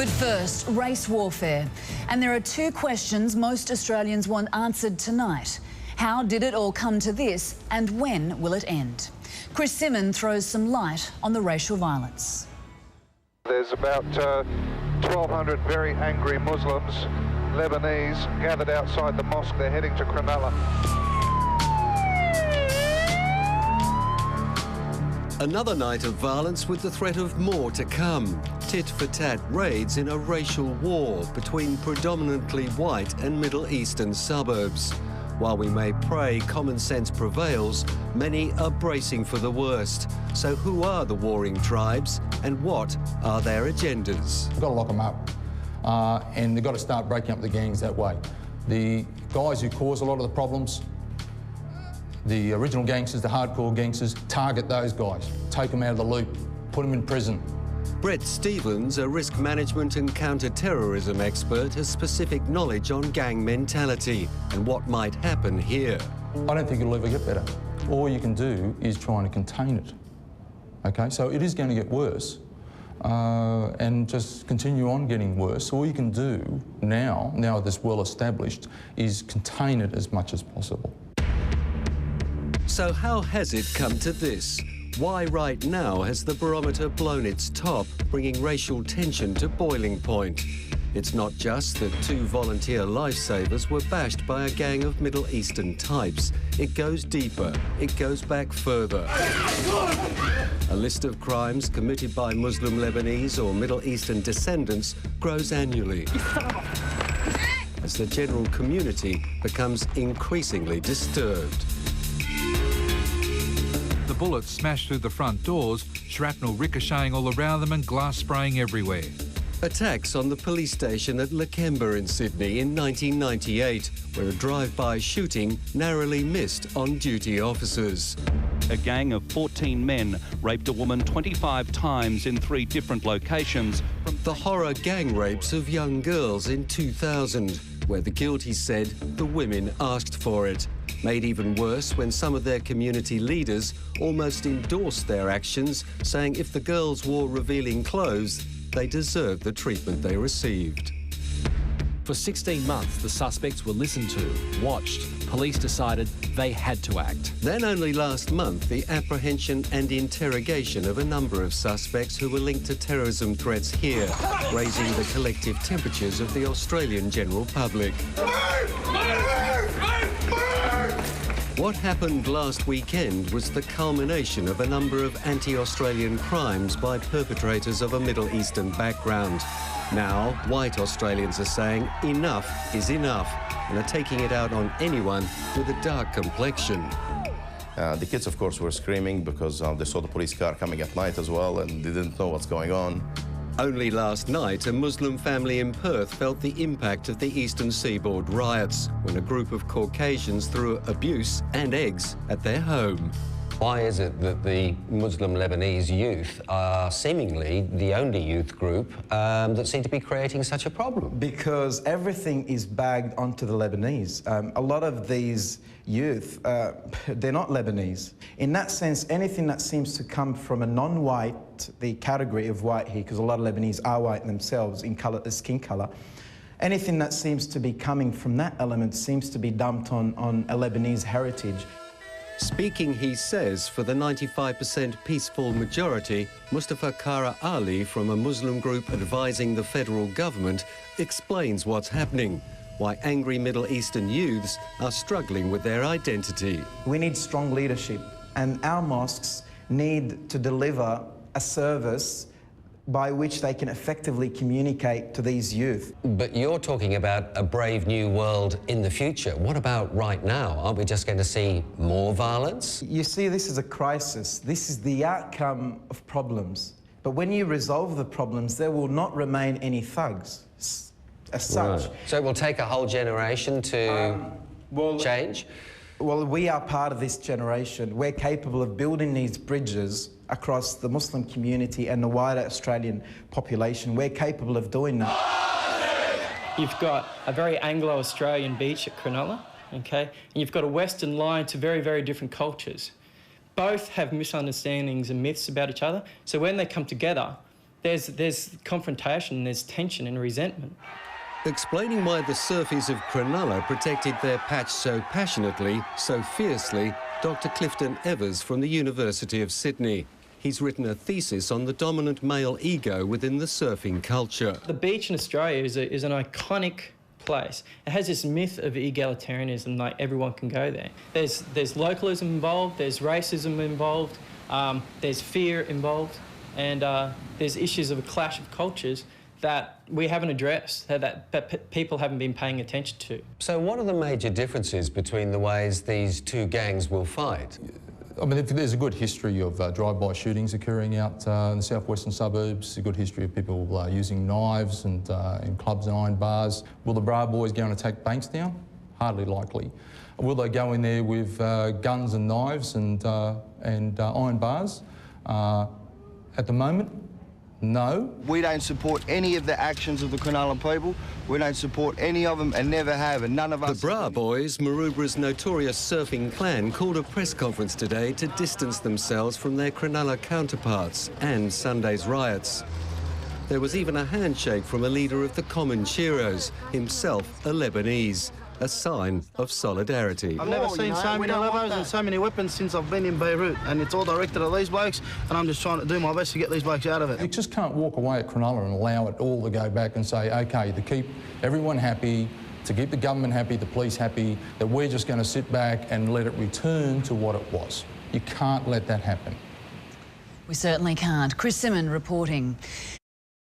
But first, race warfare. And there are two questions most Australians want answered tonight. How did it all come to this, and when will it end? Chris Simon throws some light on the racial violence. There's about 1,200 very angry Muslims, Lebanese, gathered outside the mosque. They're heading to Cronulla. Another night of violence with the threat of more to come. Tit-for-tat raids in a racial war between predominantly white and Middle Eastern suburbs. While we may pray common sense prevails, many are bracing for the worst. So who are the warring tribes and what are their agendas? We've got to lock them up and they've got to start breaking up the gangs that way. The guys who cause a lot of the problems, the original gangsters, the hardcore gangsters, target those guys, take them out of the loop, put them in prison. Brett Stevens, a risk management and counter-terrorism expert, has specific knowledge on gang mentality and what might happen here. I don't think it'll ever get better. All you can do is try and contain it. Okay, so it is going to get worse and just continue on getting worse. All you can do now this well established, is contain it as much as possible. So how has it come to this? Why right now has the barometer blown its top, bringing racial tension to boiling point? It's not just that two volunteer lifesavers were bashed by a gang of Middle Eastern types. It goes deeper. It goes back further. A list of crimes committed by Muslim Lebanese or Middle Eastern descendants grows annually as the general community becomes increasingly disturbed. The bullets smashed through the front doors, shrapnel ricocheting all around them and glass spraying everywhere. Attacks on the police station at Lakemba in Sydney in 1998, where a drive-by shooting narrowly missed on-duty officers. A gang of 14 men raped a woman 25 times in 3 different locations. The horror gang rapes of young girls in 2000, where the guilty said the women asked for it. Made even worse when some of their community leaders almost endorsed their actions, saying if the girls wore revealing clothes, they deserved the treatment they received. For 16 months, the suspects were listened to, watched. Police decided they had to act. Then only last month, the apprehension and interrogation of a number of suspects who were linked to terrorism threats here, raising the collective temperatures of the Australian general public. What happened last weekend was the culmination of a number of anti-Australian crimes by perpetrators of a Middle Eastern background. Now, white Australians are saying enough is enough and are taking it out on anyone with a dark complexion. The kids, of course, were screaming because they saw the police car coming at night as well and they didn't know what's going on. Only last night, a Muslim family in Perth felt the impact of the Eastern Seaboard riots when a group of Caucasians threw abuse and eggs at their home. Why is it that the Muslim Lebanese youth are seemingly the only youth group that seem to be creating such a problem? Because everything is bagged onto the Lebanese. A lot of these youth, they're not Lebanese. In that sense, anything that seems to come from a non-white, the category of white here, because a lot of Lebanese are white themselves in colour, skin colour, anything that seems to be coming from that element seems to be dumped on a Lebanese heritage. Speaking, he says, for the 95% peaceful majority, Mustafa Kara Ali from a Muslim group advising the federal government explains what's happening, why angry Middle Eastern youths are struggling with their identity. We need strong leadership, and our mosques need to deliver a service by which they can effectively communicate to these youth. But you're talking about a brave new world in the future. What about right now? Aren't we just going to see more violence? You see, this is a crisis. This is the outcome of problems. But when you resolve the problems, there will not remain any thugs as such. Right. So it will take a whole generation to change? Well, we are part of this generation. We're capable of building these bridges across the Muslim community and the wider Australian population. We're capable of doing that. You've got a very Anglo-Australian beach at Cronulla, okay? And you've got a Western line to very, very different cultures. Both have misunderstandings and myths about each other, so when they come together, there's confrontation, there's tension and resentment. Explaining why the surfies of Cronulla protected their patch so passionately, so fiercely, Dr. Clifton Evers from the University of Sydney. He's written a thesis on the dominant male ego within the surfing culture. The beach in Australia is an iconic place. It has this myth of egalitarianism, like everyone can go there. There's localism involved, there's racism involved, there's fear involved, and there's issues of a clash of cultures that we haven't addressed, that people haven't been paying attention to. So what are the major differences between the ways these two gangs will fight? I mean, there's a good history of drive-by shootings occurring out in the southwestern suburbs, a good history of people using knives and in clubs and iron bars. Will the Bra Boys go and attack banks down? Hardly likely. Will they go in there with guns and knives and iron bars? At the moment, no. We don't support any of the actions of the Cronulla people. We don't support any of them and never have, and none of us... The Bra Boys, Maroubra's notorious surfing clan, called a press conference today to distance themselves from their Cronulla counterparts and Sunday's riots. There was even a handshake from a leader of the Comancheros, himself a Lebanese, a sign of solidarity. I've never seen so many levels and so many weapons since I've been in Beirut, and it's all directed at these blokes, and I'm just trying to do my best to get these blokes out of it. You just can't walk away at Cronulla and allow it all to go back and say, OK, to keep everyone happy, to keep the government happy, the police happy, that we're just going to sit back and let it return to what it was. You can't let that happen. We certainly can't. Chris Simon reporting.